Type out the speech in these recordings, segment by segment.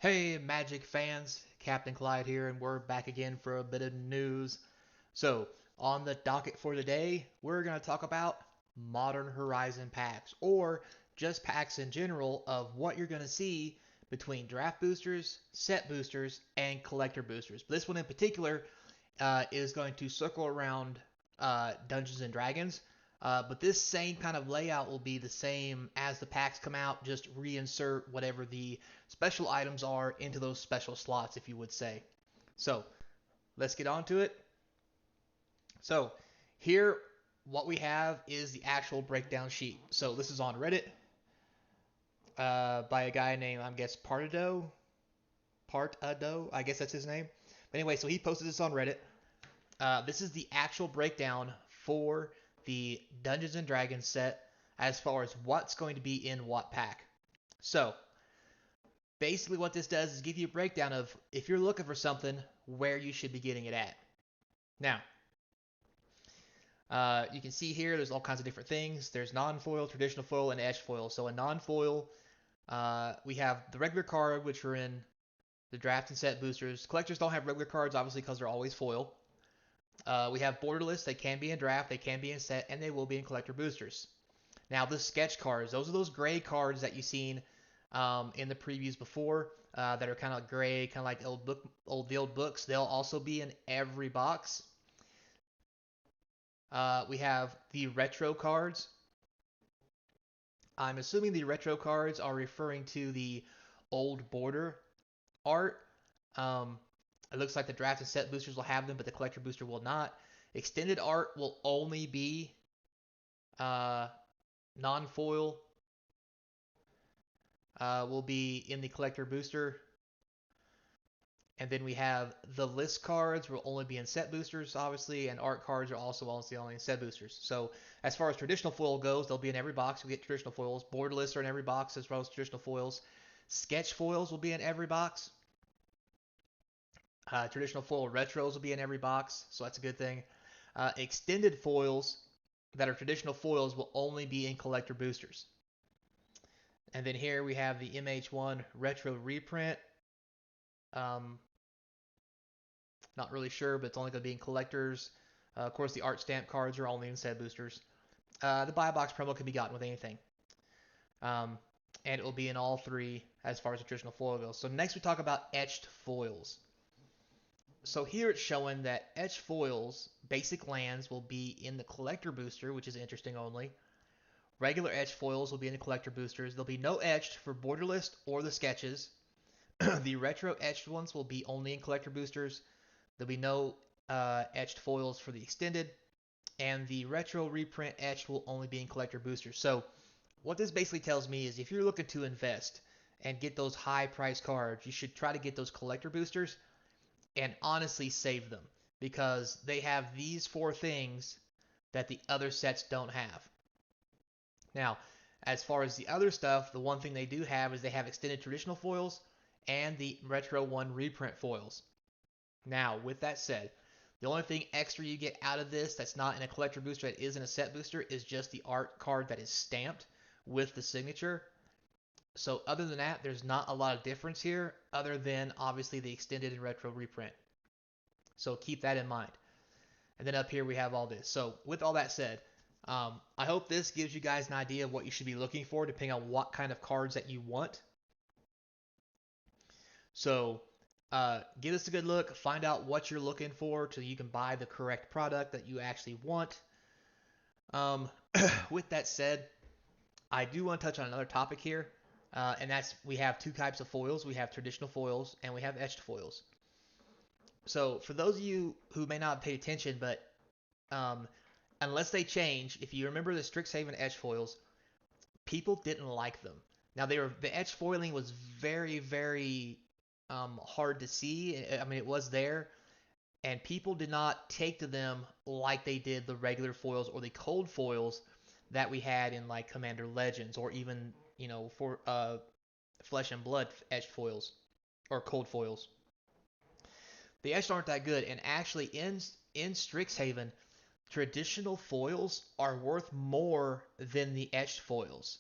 Hey, Magic fans, Capnclyde here, and we're back again for a bit of news. So, on the docket for today, we're going to talk about Modern Horizon packs, or just packs in general of what you're going to see between draft boosters, set boosters, and collector boosters. But this one in particular is going to circle around Dungeons and Dragons. But this same kind of layout will be the same as the packs come out, just reinsert whatever the special items are into those special slots, if you would say. So let's get on to it. So here, what we have is the actual breakdown sheet. So this is on Reddit by a guy named, I guess, Partado, I guess that's his name. But anyway, so he posted this on Reddit. This is the actual breakdown for the Dungeons and Dragons set as far as what's going to be in what pack. So basically what this does is give you a breakdown of if you're looking for something, where you should be getting it at. Now, you can see here there's all kinds of different things. There's non-foil, traditional foil, and etched foil. So in non-foil, we have the regular card, which are in the draft and set boosters. Collectors don't have regular cards, obviously, because they're always foil. We have borderless. They can be in draft, they can be in set, and they will be in collector boosters. Now, the sketch cards, those are those gray cards that you've seen in the previews before that are kind of gray, kind of like the old books. They'll also be in every box. We have the retro cards. I'm assuming the retro cards are referring to the old border art. Um, it looks like the draft and set boosters will have them, but the collector booster will not. Extended art will only be uh, non-foil. Will be in the collector booster. And then we have the list cards will only be in set boosters, obviously, and art cards are also only in set boosters. So as far as traditional foil goes, they'll be in every box. We get traditional foils. Borderless are in every box as well as traditional foils. Sketch foils will be in every box. Traditional foil retros will be in every box, so that's a good thing. Extended foils that are traditional foils will only be in collector boosters. And then here we have the MH1 retro reprint. Um, Not really sure, but it's only going to be in collectors. Of course, the art stamp cards are only in set boosters. The buy box promo can be gotten with anything. Um, and it will be in all three as far as the traditional foil goes. So next we talk about etched foils. So here it's showing that etched foils, basic lands, will be in the collector booster, which is interesting only. Regular etched foils will be in the collector boosters. There'll be no etched for borderless or the sketches. The retro etched ones will be only in collector boosters. There'll be no etched foils for the extended, and the retro reprint etched will only be in collector boosters. So what this basically tells me is if you're looking to invest and get those high price cards, you should try to get those collector boosters and honestly save them because they have these four things that the other sets don't have. Now, as far as the other stuff, the one thing they do have is they have extended traditional foils and the Retro 1 reprint foils. Now, with that said, the only thing extra you get out of this that's not in a collector booster that is in a set booster is just the art card that is stamped with the signature. So other than that, there's not a lot of difference here other than obviously the extended and retro reprint. So keep that in mind. And then up here we have all this. So with all that said, I hope this gives you guys an idea of what you should be looking for depending on what kind of cards that you want. So give us a good look, find out what you're looking for so you can buy the correct product that you actually want. Um, with that said, I do want to touch on another topic here, and that's we have two types of foils. We have traditional foils and we have etched foils. So for those of you who may not have paid attention, but um, unless they change, if you remember the Strixhaven etched foils, people didn't like them. Now the etched foiling was very hard to see. I mean, it was there, and people did not take to them like they did the regular foils or the cold foils that we had in like Commander Legends or even for Flesh and Blood etched foils or cold foils. The etched aren't that good, and actually in Strixhaven, traditional foils are worth more than the etched foils.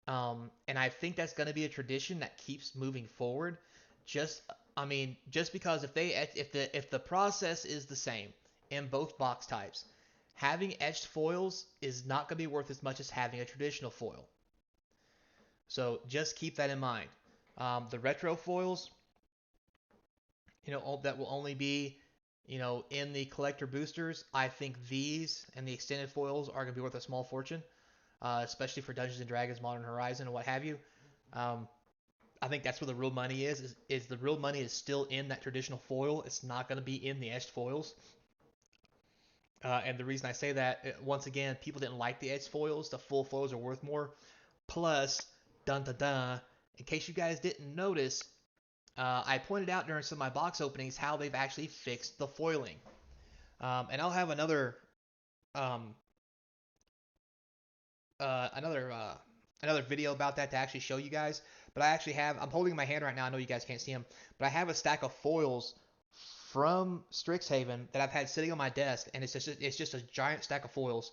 And I think that's going to be a tradition that keeps moving forward. Just, I mean, just because if the process is the same in both box types, having etched foils is not going to be worth as much as having a traditional foil. So just keep that in mind. The retro foils, that will only be, in the collector boosters. I think these and the extended foils are going to be worth a small fortune, especially for Dungeons and Dragons, Modern Horizon, and what have you. Um, I think that's where the real money is the real money is still in that traditional foil. It's not going to be in the etched foils. And the reason I say that, once again, people didn't like the etched foils. The full foils are worth more. Plus, dun dun dun. In case you guys didn't notice, I pointed out during some of my box openings how they've actually fixed the foiling. And I'll have um, another another video about that to actually show you guys. But I'm holding my hand right now. I know you guys can't see them, but I have a stack of foils from Strixhaven that I've had sitting on my desk, and it's just a giant stack of foils.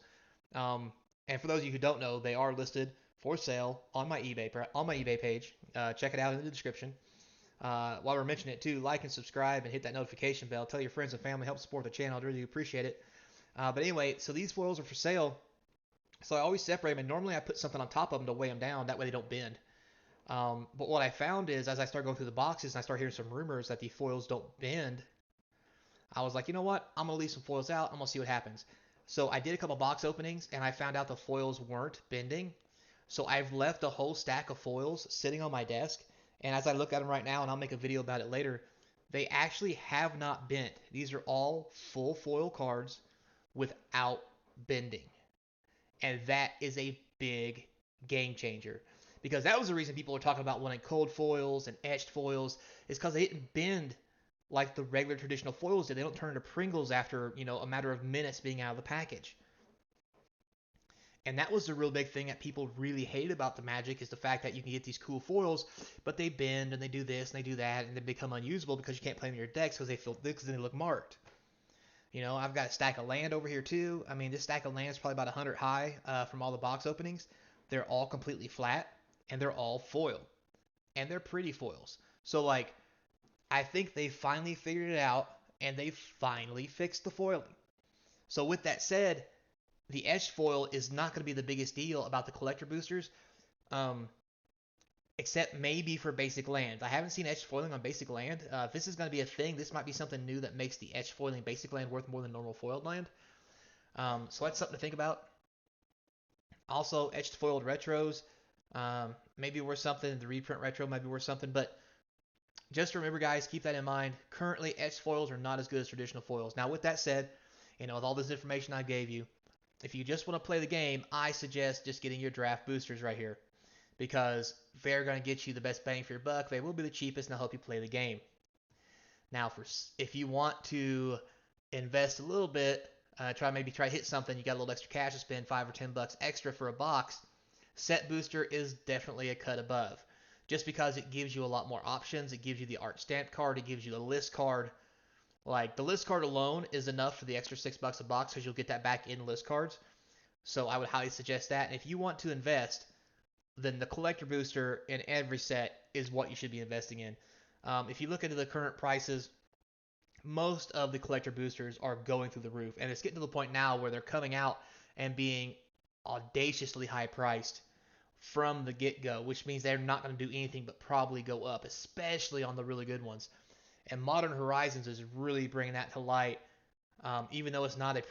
Um, and for those of you who don't know, they are listed for sale on my eBay page. Check it out in the description. While we're mentioning it too, like and subscribe and hit that notification bell. Tell your friends and family, help support the channel. I'd really appreciate it. But anyway, so these foils are for sale. So I always separate them, and normally I put something on top of them to weigh them down. That way they don't bend. But what I found is, as I start going through the boxes and I start hearing some rumors that the foils don't bend, I was like, you know what? I'm going to leave some foils out. I'm going to see what happens. So I did a couple box openings, and I found out the foils weren't bending. So I've left a whole stack of foils sitting on my desk. And as I look at them right now, and I'll make a video about it later, they actually have not bent. These are all full foil cards without bending. And that is a big game changer. Because that was the reason people were talking about wanting cold foils and etched foils, is because they didn't bend like the regular traditional foils did. They don't turn into Pringles after, a matter of minutes being out of the package. And that was the real big thing that people really hate about the Magic, is the fact that you can get these cool foils, but they bend and they do this and they do that, and they become unusable because you can't play them in your decks because they look marked. I've got a stack of land over here too. I mean, this stack of land is probably about 100 high from all the box openings. They're all completely flat, and they're all foil, and they're pretty foils. So like, I think they finally figured it out, and they finally fixed the foiling. So with that said, the etched foil is not going to be the biggest deal about the collector boosters, um, except maybe for basic land. I haven't seen etched foiling on basic land. If this is going to be a thing, this might be something new that makes the etched foiling basic land worth more than normal foiled land. So that's something to think about. Also, etched foiled retros, maybe worth something. The reprint retro might be worth something, but just remember, guys, keep that in mind. Currently, etched foils are not as good as traditional foils. Now, with that said, with all this information I gave you, if you just want to play the game, I suggest just getting your draft boosters right here, because they're going to get you the best bang for your buck. They will be the cheapest, and they'll help you play the game. Now, if you want to invest a little bit, try to hit something, you got a little extra cash to spend, $5 or $10 extra for a box. Set booster is definitely a cut above, just because it gives you a lot more options. It gives you the art stamp card. It gives you the list card. Like, the list card alone is enough for the extra $6 a box, because you'll get that back in list cards. So I would highly suggest that. And if you want to invest, then the collector booster in every set is what you should be investing in. If you look into the current prices, most of the collector boosters are going through the roof, and it's getting to the point now where they're coming out and being audaciously high priced from the get-go, which means they're not going to do anything but probably go up, especially on the really good ones. And Modern Horizons is really bringing that to light. Even though it's not a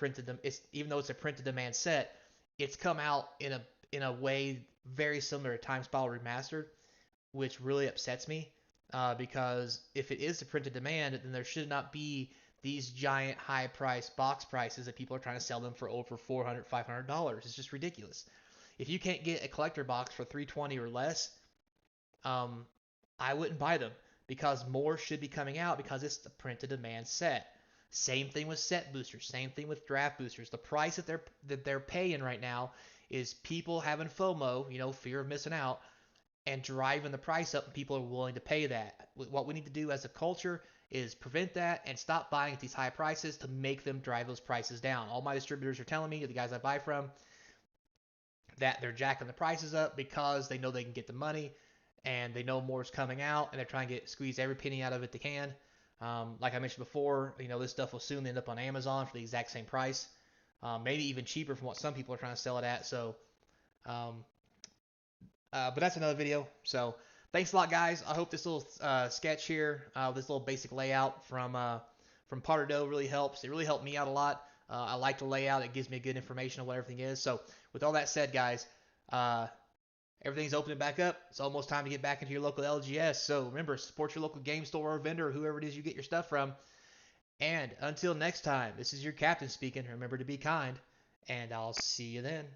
even though it's a printed demand set, it's come out in a way very similar to Time Spiral Remastered, which really upsets me. Because if it is a printed demand, then there should not be these giant high price box prices that people are trying to sell them for over $400, $500. It's just ridiculous. If you can't get a collector box for $320 or less, um, I wouldn't buy them, because more should be coming out, because it's the printed demand set. Same thing with set boosters. Same thing with draft boosters. The price that they're paying right now is people having FOMO, fear of missing out, and driving the price up, and people are willing to pay that. What we need to do as a culture is prevent that and stop buying at these high prices to make them drive those prices down. All my distributors are telling me, the guys I buy from, that they're jacking the prices up because they know they can get the money and they know more is coming out and they're trying to squeeze every penny out of it they can. Like I mentioned before, this stuff will soon end up on Amazon for the exact same price, maybe even cheaper from what some people are trying to sell it at. So, um, but that's another video. So thanks a lot, guys. I hope this little sketch here, this little basic layout from Pardo really helps. It really helped me out a lot. I like the layout. It gives me good information on what everything is. So with all that said, guys, uh, everything's opening back up. It's almost time to get back into your local LGS. So remember, support your local game store or vendor or whoever it is you get your stuff from. And until next time, this is your captain speaking. Remember to be kind, and I'll see you then.